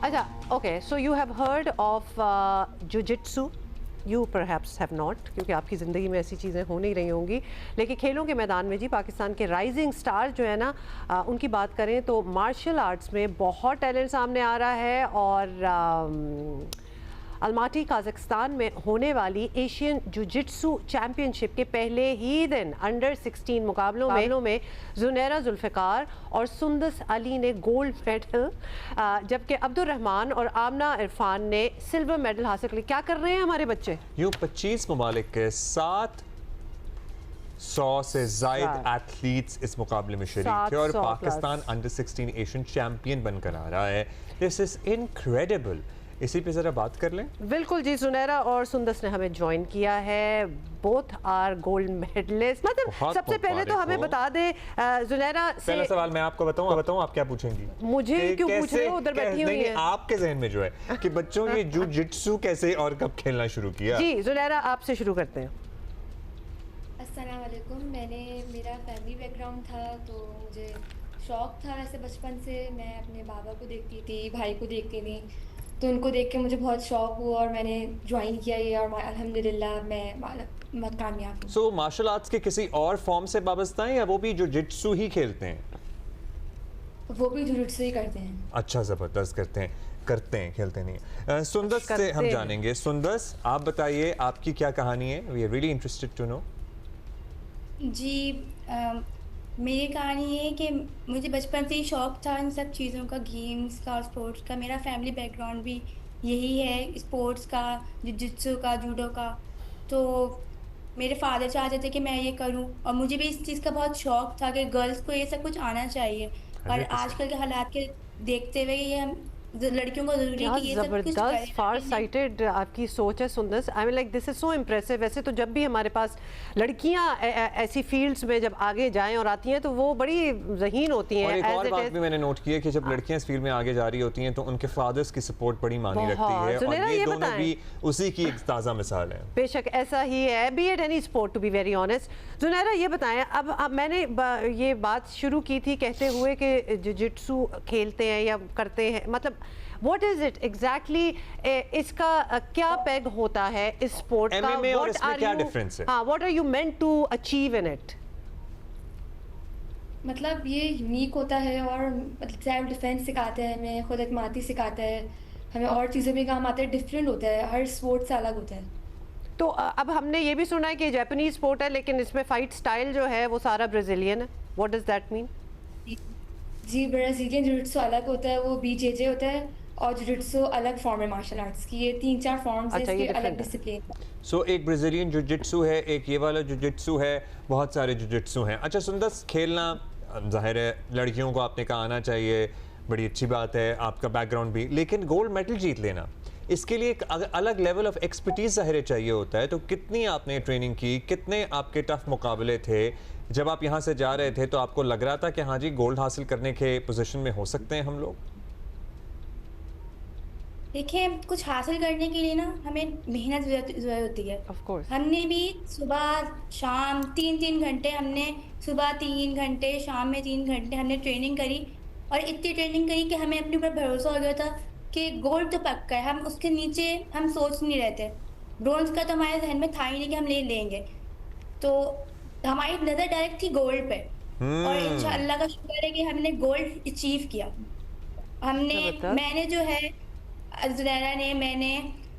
अच्छा, okay, so you have heard of jiu-jitsu. You perhaps have not, क्योंकि आपकी ज़िंदगी में ऐसी चीज़ें हो नहीं रही होंगी, लेकिन खेलों के मैदान में जी पाकिस्तान के राइजिंग स्टार जो है ना, उनकी बात करें तो मार्शल आर्ट्स में बहुत टैलेंट सामने आ रहा है। और अलमाटी कजाकिस्तान में होने वाली एशियन जुजित्सु चैम्पियनशिप के पहले ही दिन अंडर 16 मुकाबलों में जुनैरा जुल्फ़िकार और सुंदस अली ने गोल्ड मेडल, जबकि अब्दुल रहमान और आमना इरफान ने सिल्वर मेडल हासिल किया। क्या कर रहे हैं हमारे बच्चे? यूँ 25 ममालिक के 700 से ज़ायद एथलीट्स इस मुकाबले में शरीक थे और पाकिस्तान अंडर 16 एशियन चैम्पियन बनकर आ रहा है। This is incredible. इसी पे ज़रा बात कर लें। बिल्कुल जी, जुनैरा और सुंदस ने हमें ज्वाइन किया है। Both are gold medalist. मतलब सबसे पहले तो हमें बता दें, जुनैरा से पहला सवाल मैं आपको बताऊं आप क्या पूछेंगी? मुझे क्यों पूछ रहे हो? उधर बैठी हुई है। आपके जहन में जो है कि बच्चों ये जुजित्सु कैसे और कब खेलना शुरू किया? जी जुनैरा, आपसे शुरू करते हैं। अस्सलाम वालेकुम। मेरा फैमिली बैकग्राउंड था, तो मुझे शौक़ था वैसे बचपन से। मैं अपने बाबा को देखती थी, भाई को देखती थी, तो उनको देख के मुझे बहुत शौक़ हुआ और मैंने ज्वाइन किया ये, और अल्हम्दुलिल्लाह मैं कामयाब हूँ। सो मार्शल आर्ट्स के किसी और फॉर्म से वाबस्ता हैं या वो भी जुजित्सु ही खेलते हैं? वो भी जुजित्सु ही करते हैं। अच्छा, ज़बरदस्त करते हैं, खेलते नहीं। सुंदस से हम जानेंगे। सुंदस, आप बताइए आपकी क्या कहानी है? We are really interested to know. जी, मेरी कहानी है कि मुझे बचपन से ही शौक़ था इन सब चीज़ों का, गेम्स का और स्पोर्ट्स का। मेरा फैमिली बैकग्राउंड भी यही है, स्पोर्ट्स का, जिजित्सु का, जूडो का। तो मेरे फादर चाहते थे कि मैं ये करूं, और मुझे भी इस चीज़ का बहुत शौक़ था कि गर्ल्स को ये सब कुछ आना चाहिए। और आजकल के हालात के देखते हुए ये हम लड़कियों को जरूरी है कि ये सब कुछ करें। फार साइटेड आपकी सोच है Sundas. I mean like this is so impressive. वैसे तो जब भी हमारे पास लड़कियां ऐसी फील्ड्स में जब आगे जाएं और आती हैं तो वो बड़ी ज़हीन होती हैं। और एक और बात भी मैंने नोट की है कि जब लड़कियां इस फील्ड में आगे जा रही होती हैं तो उनके फादर्स की सपोर्ट बड़ी मानी रखती है, और ये दोनों भी उसी की एक ताज़ा मिसाल है। बेशक ऐसा ही है, be it any sport to be very honest. Junaira, ये बताएं, अब मैंने ये बात शुरू की थी कहते हुए कि जुजित्सु खेलते हैं या करते हैं, मतलब What is it exactly? इसका क्या पैग होता है इस स्पोर्ट का? MMA और इसमें क्या डिफरेंस है? हाँ, what are you meant to achieve in it? मतलब ये यूनिक होता है और सेल्फ डिफेंस सिखाते हैं हमें, खुद एतमादी सिखाता है हमें, और चीज़ें भी काम आते हैं। डिफरेंट होता है, हर स्पोर्ट से अलग होता है। तो अब हमने ये भी सुना है कि जापानीज स्पोर्ट है, लेकिन इसमें फाइट स्टाइल जो है वो सारा ब्राज़ीलियन है। What does that mean? जी, ब्राज़ीलियन जुजित्सु अलग होता है, वो BJJ होता है, और जुजित्सु अलग फॉर्म है मार्शल आर्ट्स की। ये 3-4 फॉर्म्स हैं, इसके अलग डिसिप्लिन। सो एक ब्राज़ीलियन जुजित्सु है, एक ये वाला जुजित्सु है, बहुत सारे जुजित्सु हैं। अच्छा सुंदस, खेलना ज़ाहिर है लड़कियों को आपने कहा आना चाहिए, बड़ी अच्छी बात है, आपका बैकग्राउंड भी, लेकिन गोल्ड मेडल जीत लेना इसके लिए एक अलग लेवल ऑफ एक्सपर्टीज़ ज़ाहिर चाहिए होता है। तो कितनी आपने ट्रेनिंग की, कितने आपके टफ मुकाबले थे? जब आप यहाँ से जा रहे थे तो आपको लग रहा था कि हाँ जी गोल्ड हासिल करने के पोजीशन में हो सकते हैं हम लोग? देखिए, कुछ हासिल करने के लिए ना हमें मेहनत ज़रूरत होती है। Of course. हमने भी सुबह शाम 3-3 घंटे, हमने सुबह 3 घंटे, शाम में 3 घंटे हमने ट्रेनिंग करी, और इतनी ट्रेनिंग करी कि हमें अपने ऊपर भरोसा हो गया था कि गोल्ड तो पक्का है। हम उसके नीचे हम सोच नहीं रहे थे। ब्रोंज का तो हमारे जहन में था ही नहीं कि हम ले लेंगे। तो हमारी नज़र डायरेक्ट थी गोल्ड पे, और इंशाअल्लाह का शुक्र है कि हमने गोल्ड अचीव किया। मैंने जो है, जुनैरा ने,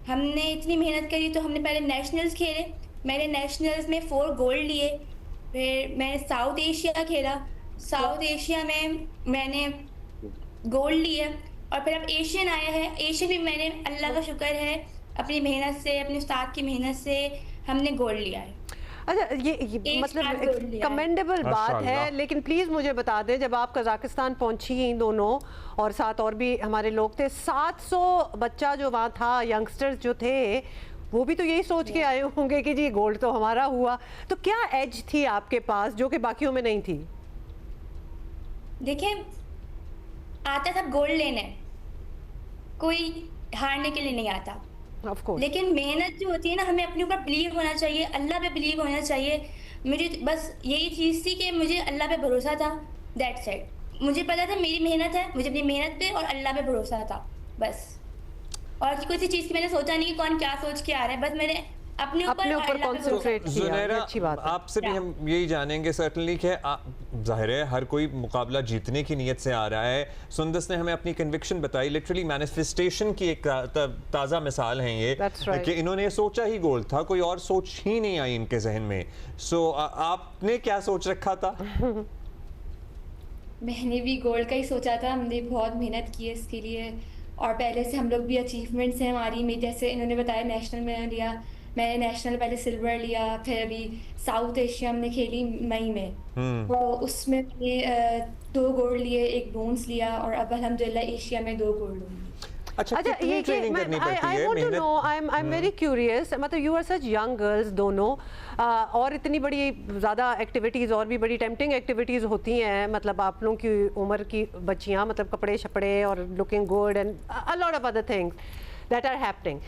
हमने इतनी मेहनत करी, तो हमने पहले नेशनल्स खेले। मैंने नेशनल्स में 4 गोल्ड लिए। फिर मैंने साउथ एशिया खेला, साउथ एशिया में मैंने गोल्ड लिए, और फिर अब एशियन आया है। एशियन भी मैंने, अल्लाह का शुक्र है, अपनी मेहनत से, अपने उस्ताद की मेहनत से हमने गोल्ड लिया है। अच्छा, ये मतलब कमेंडेबल बात है, लेकिन प्लीज़ मुझे बता दें, जब आप कजाकिस्तान पहुंची दोनों और साथ और भी हमारे लोग थे, 700 बच्चा जो वहाँ था, यंगस्टर्स जो थे, वो भी तो यही सोच के आए होंगे कि जी गोल्ड तो हमारा हुआ। तो क्या एज थी आपके पास जो कि बाकियों में नहीं थी? देखिए, आता था गोल्ड लेने, कोई हारने के लिए नहीं आता। Of course. लेकिन मेहनत जो होती है ना, हमें अपने ऊपर बिलीव होना चाहिए, अल्लाह पे बिलीव होना चाहिए। मुझे बस यही चीज़ थी कि मुझे अल्लाह पे भरोसा था, दैट्स इट। मुझे पता था मेरी मेहनत है, मुझे अपनी मेहनत पे और अल्लाह पे भरोसा था। बस। और किसी चीज़ की मैंने सोचा नहीं कि कौन क्या सोच के आ रहा है, बस मैंने अपने ऊपर अपने ऊपर अल्लाह पे भरोसा concentrate किया। किया। ये ज़ुनैरा, अच्छी बात है। आपसे भी हम यही जानेंगे सर्टनली कि जाहिर है हर कोई मुकाबला जीतने की नीयत से आ रहा है। सुंदस ने हमें अपनी कन्विक्शन बताई, लिटरली मैनिफेस्टेशन की एक ताज़ा मिसाल है ये That's right. कि इन्होंने सोचा ही गोल था, कोई और सोच ही नहीं आई इनके जहन में। सो आपने क्या सोच रखा था? मैंने भी गोल्ड का ही सोचा था, हमने बहुत मेहनत की है इसके लिए और पहले से हम लोग भी अचीवमेंट्स हैं हमारी में, जैसे इन्होंने बताया नेशनल में लिया, मैंने नेशनल पहले सिल्वर लिया, फिर अभी साउथ एशिया हमने खेली मई में, तो उसमें मैंने 2 गोल्ड लिए, 1 ब्रोंज लिया और अब अल्हम्दुलिल्लाह एशिया में 2 गोल्ड लूँगी। अच्छा, अच्छा कितनी ट्रेनिंग करनी पड़ती आई है? वांट टू नो, मेहनत आई एम वेरी क्यूरियस, मतलब you are such young girls दोनों, और इतनी बड़ी ज़्यादा एक्टिविटीज़ और भी बड़ी टेम्पटिंग एक्टिविटीज़ होती हैं, मतलब आप लोगों की उम्र की बच्चियां, मतलब कपड़े शपड़े और looking good and a lot of other things that are happening.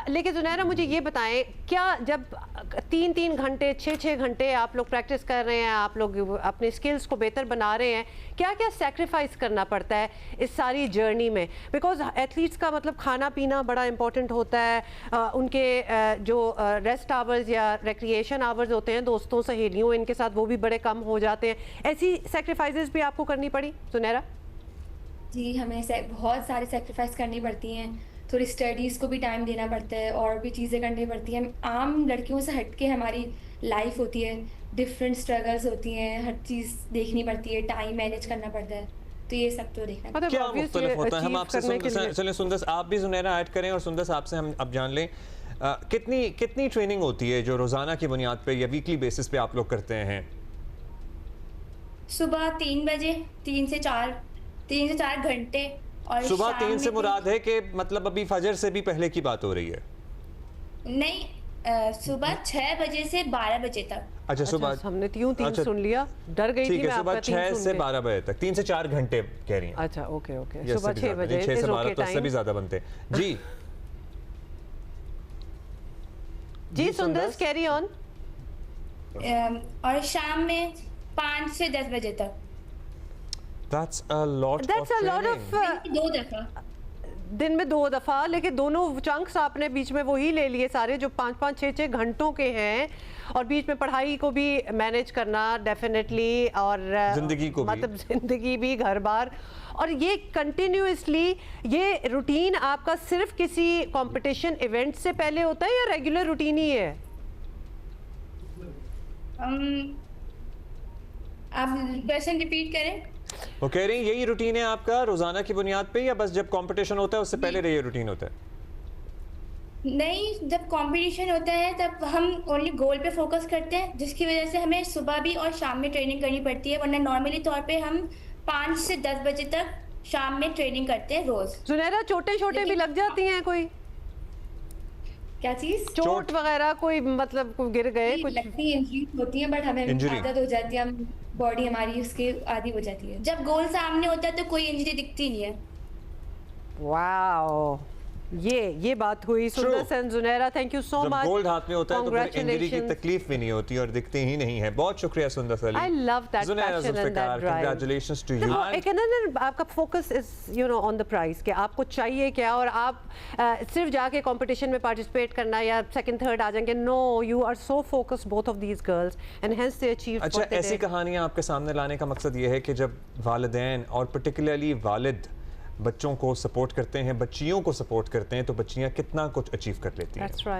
लेकिन ज़ुनैरा मुझे ये बताएं, क्या जब 3-3 घंटे 6-6 घंटे आप लोग प्रैक्टिस कर रहे हैं, आप लोग अपने स्किल्स को बेहतर बना रहे हैं, क्या क्या सेक्रीफाइस करना पड़ता है इस सारी जर्नी में? बिकॉज एथलीट्स का मतलब खाना पीना बड़ा इंपॉर्टेंट होता है, उनके जो रेस्ट आवर्स या रिक्रिएशन आवर्स होते हैं दोस्तों सहेलियों इनके साथ, वो भी बड़े कम हो जाते हैं। ऐसी सेक्रीफाइसेस भी आपको करनी पड़ी ज़ुनैरा? जी, हमें बहुत सारी सेक्रीफाइस करनी पड़ती हैं, थोड़ी स्टडीज़ को भी टाइम देना पड़ता है और भी चीज़ें करनी पड़ती हैं। आम लड़कियों से हट के हमारी लाइफ होती है, डिफरेंट स्ट्रगल्स होती हैं, हर चीज़ देखनी पड़ती है, टाइम मैनेज करना पड़ता है, तो ये सब तो देखना मतलब क्या obviously मुख्तलिफ होता है? हम achieve आपसे करने के लिए- चलें सुंदस, आप भी ज़ुनैरा ऐड करें और सुंदस आपसे हम अब जान लें कितनी ट्रेनिंग होती है जो रोज़ाना की बुनियाद पे या वीकली बेसिस पे आप लोग करते हैं? सुबह 3 बजे 3 से 4 घंटे, और सुबह शाम 3 से में मुराद है कि मतलब अभी फजर से भी पहले की बात हो रही है? नहीं, सुबह 6 बजे से 12 बजे तक। अच्छा, सुबह अच्छा, हमने 3 अच्छा, सुन लिया, डर गई थी ठीक मैं है, सुबह आपका 3 6 सुन से के। 12 बजे तक, 3 से 4 घंटे कह रही हैं? अच्छा, ओके ओके, या सुबह इससे भी 6 ज़्यादा बजे नहीं, 6 से is 12 okay तो इससे भी time। ज़्यादा बनते हैं। जी जी सुंदस, कैरी ऑन। और शाम में 5 से 10 बजे तक। That's a lot That's of a lot training. of 2 दफ़ा। दिन में 2 दफ़ा, लेकिन दोनों चंक्स आपने बीच में वही ले लिए सारे जो 5-5 6-6 घंटों के हैं, और बीच में पढ़ाई को भी मैनेज करना डेफिनेटली, और जिंदगी को भी। मतलब जिंदगी भी, घर बार, और ये कंटिन्यूअसली ये रूटीन आपका सिर्फ किसी कंपटीशन इवेंट से पहले होता है या रेगुलर रूटीन ही है? आप क्वेश्चन रिपीट करें। वो कह रही हैं यही रूटीन है आपका रोजाना की बुनियाद पे, या बस जब कंपटीशन होता है उससे पहले ये रूटीन होता है? नहीं, जब कंपटीशन होता है तब हम ओनली गोल पे फोकस करते हैं, जिसकी वजह से हमें सुबह भी और शाम में ट्रेनिंग करनी पड़ती है, वरना नॉर्मली तौर पे हम 5 से 10 बजे तक शाम में ट्रेनिंग करते हैं रोज। ज़ुनैरा, चोटें छोटे भी लग जाती हैं कोई? क्या चीज़? चोट वगैरह कोई, मतलब कोई गिर गए कुछ? लगती इंजरीज होती हैं, बट हमें Injury। आदत हो जाती है, हम बॉडी हमारी उसके आदी हो जाती है। जब गोल सामने होता है तो कोई इंजरी दिखती नहीं है। वाओ, ये बात हुई। Sundas and Zunaira, thank you so जब मच। गोल्ड हाथ में होता है तो फिर इंजरी की Congratulations. तकलीफ भी नहीं होती और दिखती ही नहीं है। बहुत शुक्रिया Sundas Ali. I love that Zunaira passion and Zulfikar, that drive. congratulations to you. देखो, एक है ना, आपका focus is on the prize, कि आपको चाहिए क्या, और आप सिर्फ जाके कंपटीशन में पार्टिसिपेट करना या सेकंड थर्ड आ जाएंगे। No, you are so focused, both of these girls, and hence they achieve. अच्छा, ऐसी कहानियां आपके सामने लाने का मकसद ये है कि जब वालिदैन और पर्टिकुलरली वालिद बच्चों को सपोर्ट करते हैं, बच्चियों को सपोर्ट करते हैं, तो बच्चियां कितना कुछ अचीव कर लेती हैं। That's right.